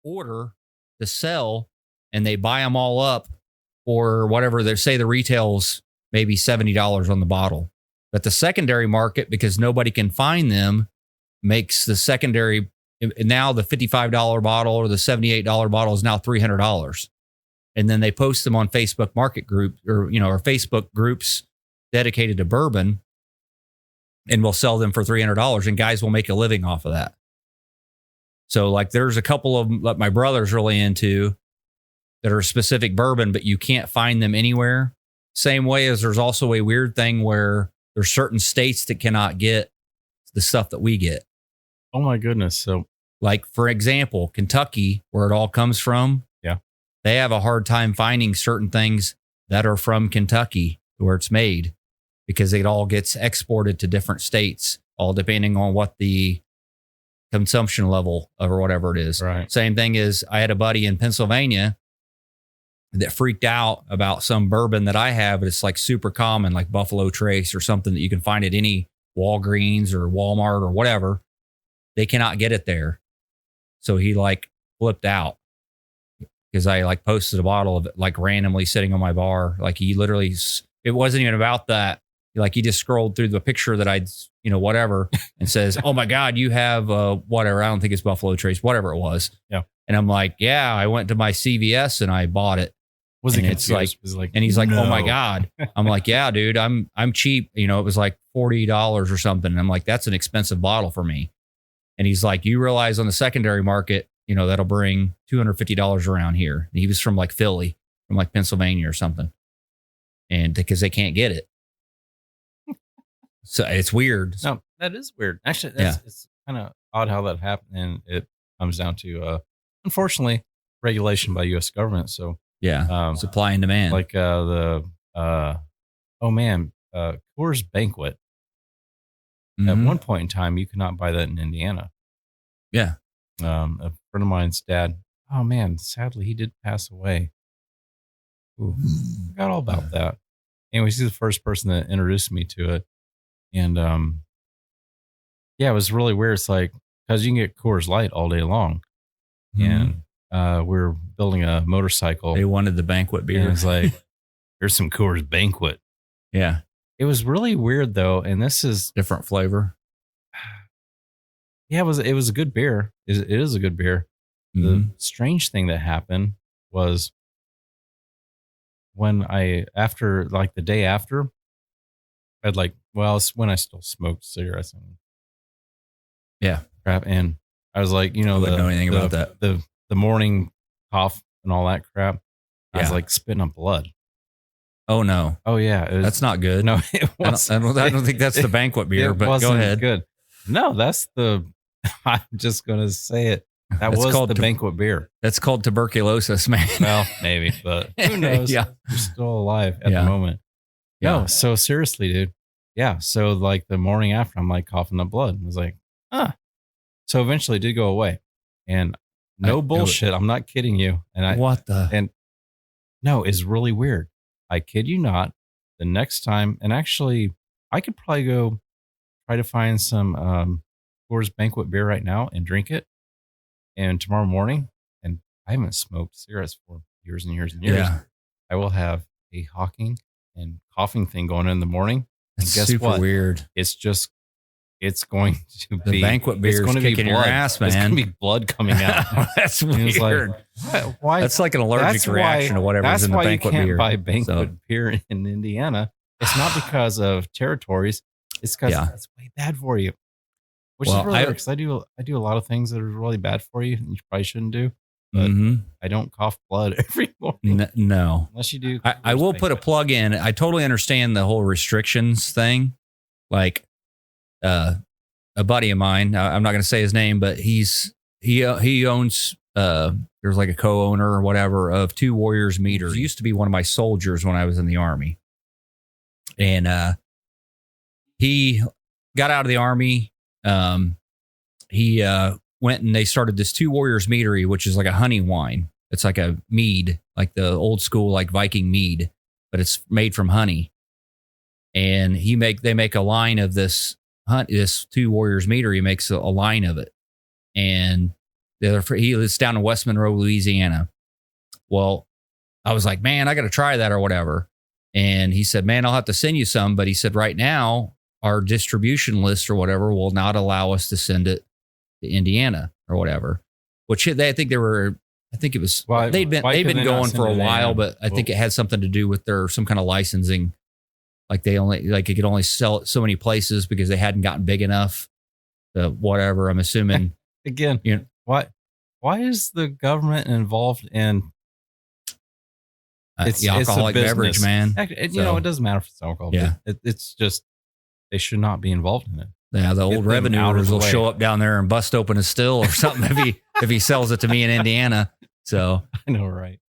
order to sell, and they buy them all up for whatever they say the retail's maybe $70 on the bottle. But the secondary market, because nobody can find them, makes the secondary now the $55 bottle or the $78 bottle is now $300. And then they post them on Facebook market group or Facebook groups dedicated to bourbon, and will sell them for $300, and guys will make a living off of that. So like there's a couple of them that my brother's really into that are specific bourbon, but you can't find them anywhere. Same way as there's also a weird thing where there's certain states that cannot get the stuff that we get. Oh my goodness. So like, for example, Kentucky, where it all comes from. Yeah. They have a hard time finding certain things that are from Kentucky where it's made, because it all gets exported to different states, all depending on what the consumption level of or whatever it is. Right. Same thing is I had a buddy in Pennsylvania that freaked out about some bourbon that I have, but it's like super common, like Buffalo Trace or something that you can find at any Walgreens or Walmart or whatever. They cannot get it there. So he like flipped out because I like posted a bottle of it like randomly sitting on my bar. Like he literally, it wasn't even about that. Like he just scrolled through the picture that I'd, whatever, and says, "Oh my God, you have whatever." I don't think it's Buffalo Trace, whatever it was. Yeah. And I'm like, yeah, I went to my CVS and I bought it. Was it? It's like, and he's like, no. "Oh my God." I'm like, "Yeah, dude, I'm cheap." It was like $40 or something. And I'm like, "That's an expensive bottle for me." And he's like, "You realize on the secondary market, that'll bring $250 around here." And he was from like Philly, from like Pennsylvania or something. And because they can't get it. So it's weird. No, that is weird. Actually, it's kind of odd how that happened. And it comes down to, unfortunately, regulation by U.S. government. So, yeah, supply and demand. Like Coors Banquet. Mm-hmm. At one point in time, you could not buy that in Indiana. Yeah. A friend of mine's dad, oh man, sadly, he did pass away. Ooh, forgot all about that. Anyways, he's the first person that introduced me to it. And it was really weird. It's like, because you can get Coors Light all day long. Mm-hmm. And we're building a motorcycle. They wanted the banquet beer. And it's like, here's some Coors Banquet. Yeah. It was really weird though. And this is different flavor. Yeah, it was a good beer. It is a good beer. Mm-hmm. The strange thing that happened was when the day after, I'd it's when I still smoked cigarettes and crap. And I was like, I wouldn't know anything about that. The morning cough and all that crap. I was like spitting up blood. Oh no. Oh yeah. That's not good. No, it wasn't. I don't think that's the banquet beer, but go ahead. Good. No, that's I'm just going to say it. That was the banquet beer. That's called tuberculosis, man. Well, maybe, but who knows? Yeah. You're still alive at the moment. Yeah. No, so seriously, dude. Yeah. So like the morning after, I'm like coughing up blood. I was like, So eventually it did go away. And no bullshit. I'm not kidding you. And no, it's really weird. I kid you not. The next time, and actually I could probably go try to find some Coors Banquet beer right now and drink it. And tomorrow morning, and I haven't smoked cigarettes for years and years and years. Yeah. I will have a hawking and coughing thing going in the morning. And That's guess super what? Weird. It's going to be the banquet beer is kicking your ass, man. It's going to be blood coming out. That's weird. Like, why? That's like an allergic reaction to whatever's in the banquet beer. That's why you can't buy banquet beer in Indiana. It's not because of territories. It's because that's way bad for you. Which is really weird because I do a lot of things that are really bad for you and you probably shouldn't do. But I don't cough blood every morning. No. Unless you do. I will put a plug in. I totally understand the whole restrictions thing. Like a buddy of mine, I'm not going to say his name, but he owns, there's like a co-owner or whatever of 2 Warriors Meaders. He used to be one of my soldiers when I was in the Army. And he got out of the Army. He went and they started this 2 Warriors Meadery, which is like a honey wine. It's like a mead, like the old school, like Viking mead, but it's made from honey. And they make a line of this 2 Warriors Meadery makes a line of it. And He lives down in West Monroe, Louisiana. Well, I was like, man, I got to try that or whatever. And he said, man, I'll have to send you some. But he said, right now, our distribution list or whatever will not allow us to send it to Indiana or whatever. Which I think it was, they've been going for a while, but I think it had something to do with some kind of licensing. Like it could only sell it so many places because they hadn't gotten big enough. Whatever. I'm assuming. Again, why is the government involved in the alcoholic beverage, man? It doesn't matter if it's alcohol. Yeah. It's just they should not be involved in it. Yeah, the old revenue orders will show up down there and bust open a still or something if he sells it to me in Indiana. So I know, right?